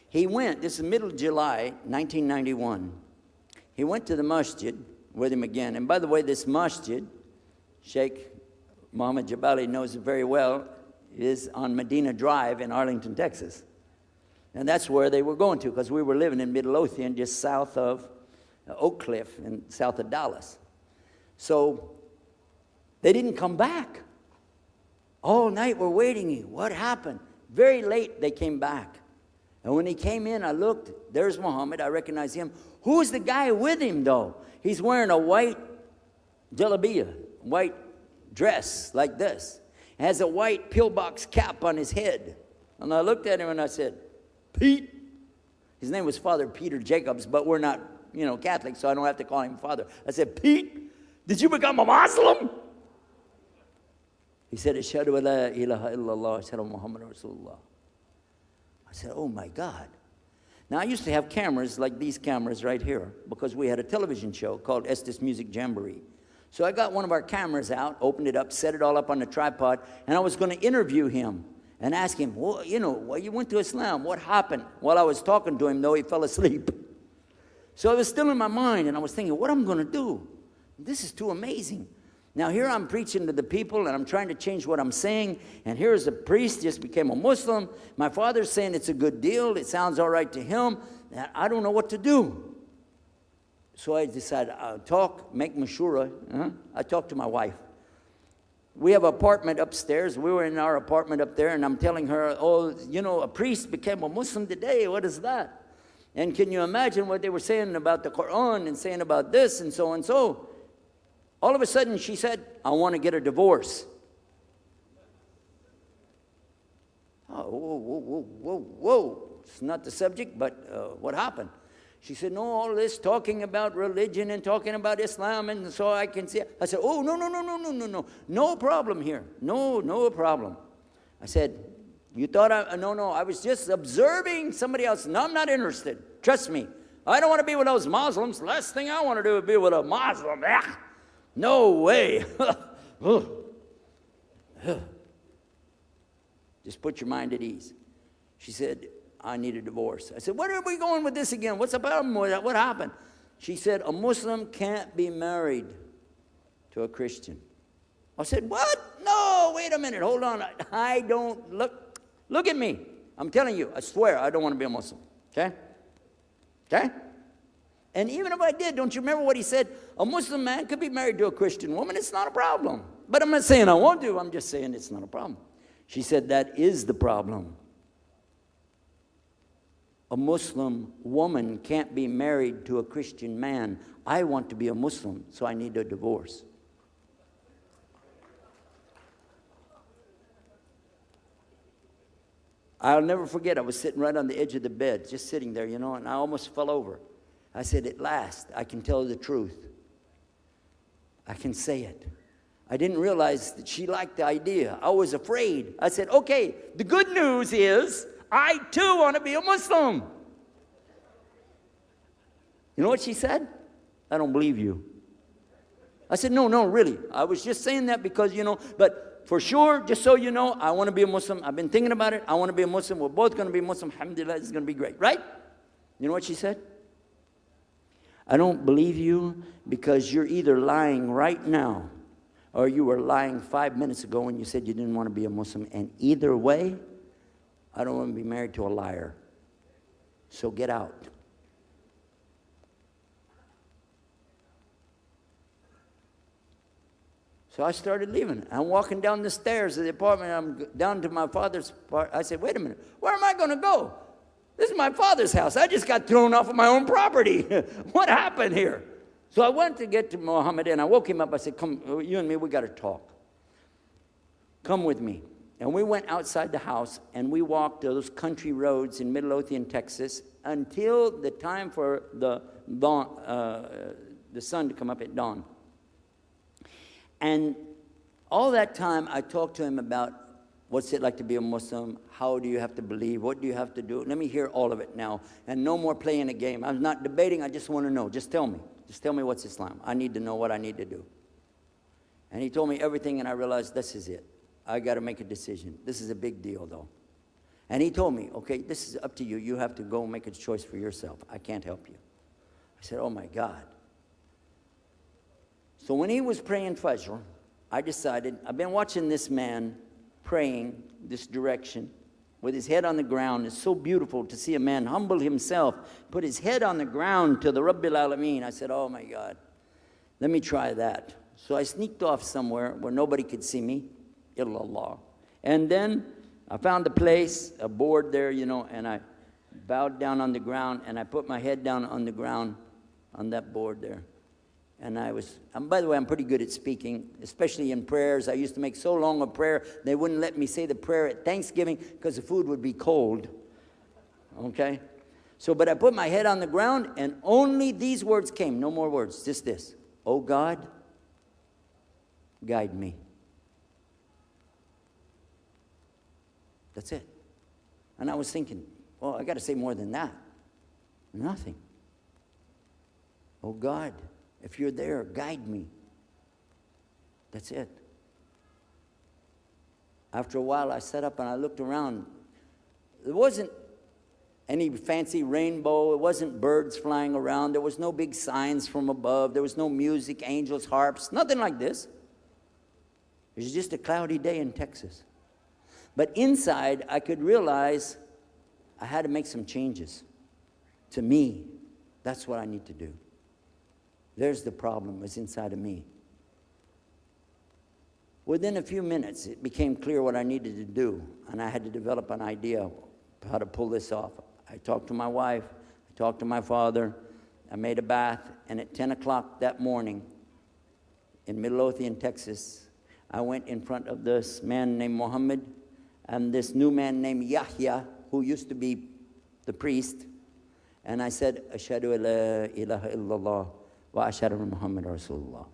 He went, this is middle of July, 1991. He went to the masjid with him again. And by the way, this masjid, Sheikh Mohammed Jabali knows it very well, is on Medina Drive in Arlington, Texas. And that's where they were going to, because we were living in Midlothian, just south of Oak Cliff and south of Dallas. So they didn't come back. All night we're waiting. What happened? Very late they came back. And when he came in, I looked. There's Muhammad. I recognize him. Who's the guy with him, though? He's wearing a white jalabiyah, white dress like this. Has a white pillbox cap on his head. And I looked at him and I said, Pete. His name was Father Peter Jacobs, but we're not, Catholic, so I don't have to call him Father. I said, Pete, did you become a Muslim? He said, Ashhadu an la ilaha illallah, Ashhadu Muhammad Rasulullah. I said, oh my God. Now I used to have cameras like these cameras right here because we had a television show called Estes Music Jamboree. So I got one of our cameras out, opened it up, set it all up on the tripod, and I was going to interview him and ask him, well, you went to Islam, what happened? While I was talking to him, though, he fell asleep. So it was still in my mind, and I was thinking, what am I going to do? This is too amazing. Now here I'm preaching to the people, and I'm trying to change what I'm saying, and here's a priest, just became a Muslim. My father's saying it's a good deal, it sounds all right to him, and I don't know what to do. So I decided, I'll make mashura. I talked to my wife. We have an apartment upstairs. We were in our apartment up there, and I'm telling her, a priest became a Muslim today. What is that? And can you imagine what they were saying about the Koran and saying about this and so and so? All of a sudden, she said, I want to get a divorce. Oh, whoa. It's not the subject, but what happened? She said, no, all this talking about religion and talking about Islam, and so I can see. I said, oh, no. No problem here. No problem. I said, you thought no, I was just observing somebody else. No, I'm not interested. Trust me. I don't want to be with those Muslims. Last thing I want to do is be with a Muslim. No way. Just put your mind at ease. She said, I need a divorce. I said, where are we going with this again? What's the problem with that? What happened? She said, a Muslim can't be married to a Christian. I said, what? No, wait a minute. Hold on. I don't look at me. I'm telling you, I swear, I don't want to be a Muslim. Okay? And even if I did, don't you remember what he said? A Muslim man could be married to a Christian woman. It's not a problem. But I'm not saying I won't do. I'm just saying it's not a problem. She said, that is the problem. A Muslim woman can't be married to a Christian man. I want to be a Muslim, so I need a divorce. I'll never forget, I was sitting right on the edge of the bed, just sitting there, and I almost fell over. I said, at last, I can tell the truth. I can say it. I didn't realize that she liked the idea. I was afraid. I said, okay, the good news is, I too want to be a Muslim. You know what she said? I don't believe you. I said, no, really. I was just saying that because, but for sure, just so you know, I want to be a Muslim. I've been thinking about it. I want to be a Muslim. We're both going to be Muslim. Alhamdulillah, it's going to be great. Right? You know what she said? I don't believe you because you're either lying right now or you were lying 5 minutes ago when you said you didn't want to be a Muslim. And either way, I don't want to be married to a liar. So get out. So I started leaving. I'm walking down the stairs of the apartment. I'm down to my father's part. I said, wait a minute. Where am I going to go? This is my father's house. I just got thrown off of my own property. What happened here? So I went to get to Muhammad, and I woke him up. I said, come, you and me, we got to talk. Come with me. And we went outside the house, and we walked those country roads in Midlothian, Texas, until the time for the sun to come up at dawn. And all that time, I talked to him about what's it like to be a Muslim, how do you have to believe, what do you have to do. Let me hear all of it now, and no more playing a game. I'm not debating, I just want to know. Just tell me. Just tell me what's Islam. I need to know what I need to do. And he told me everything, and I realized this is it. I got to make a decision. This is a big deal, though. And he told me, okay, this is up to you. You have to go make a choice for yourself. I can't help you. I said, oh my God. So when he was praying Fajr, I decided, I've been watching this man praying this direction with his head on the ground. It's so beautiful to see a man humble himself, put his head on the ground to the Rabbil Alameen. I said, oh my God, let me try that. So I sneaked off somewhere where nobody could see me, illallah. And then I found a place, a board there, you know, and I bowed down on the ground, and I put my head down on the ground on that board there. And by the way, I'm pretty good at speaking, especially in prayers. I used to make so long a prayer, they wouldn't let me say the prayer at Thanksgiving because the food would be cold. Okay? So, but I put my head on the ground, and only these words came, no more words, just this. Oh God, guide me. That's it. And I was thinking, well, I got to say more than that. Nothing. Oh God, if you're there, guide me. That's it. After a while, I sat up and I looked around. There wasn't any fancy rainbow. It wasn't birds flying around. There was no big signs from above. There was no music, angels, harps, nothing like this. It was just a cloudy day in Texas. But inside, I could realize I had to make some changes. To me, that's what I need to do. There's the problem, it's inside of me. Within a few minutes, it became clear what I needed to do, and I had to develop an idea of how to pull this off. I talked to my wife, I talked to my father, I made a bath, and at 10 o'clock that morning, in Midlothian, Texas, I went in front of this man named Muhammad, and this new man named Yahya, who used to be the priest, and I said, Ashhadu an la ilaha illallah wa ashhadu anna Muhammad Rasulullah.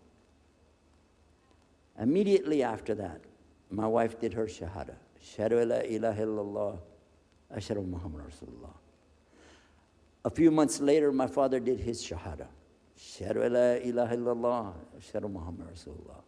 Immediately after that, my wife did her shahada. Ashhadu an la ilaha illallah, ashhadu anna Muhammad Rasulullah. A few months later, my father did his shahada. Ashhadu an la ilaha illallah, ashhadu anna Muhammad Rasulullah.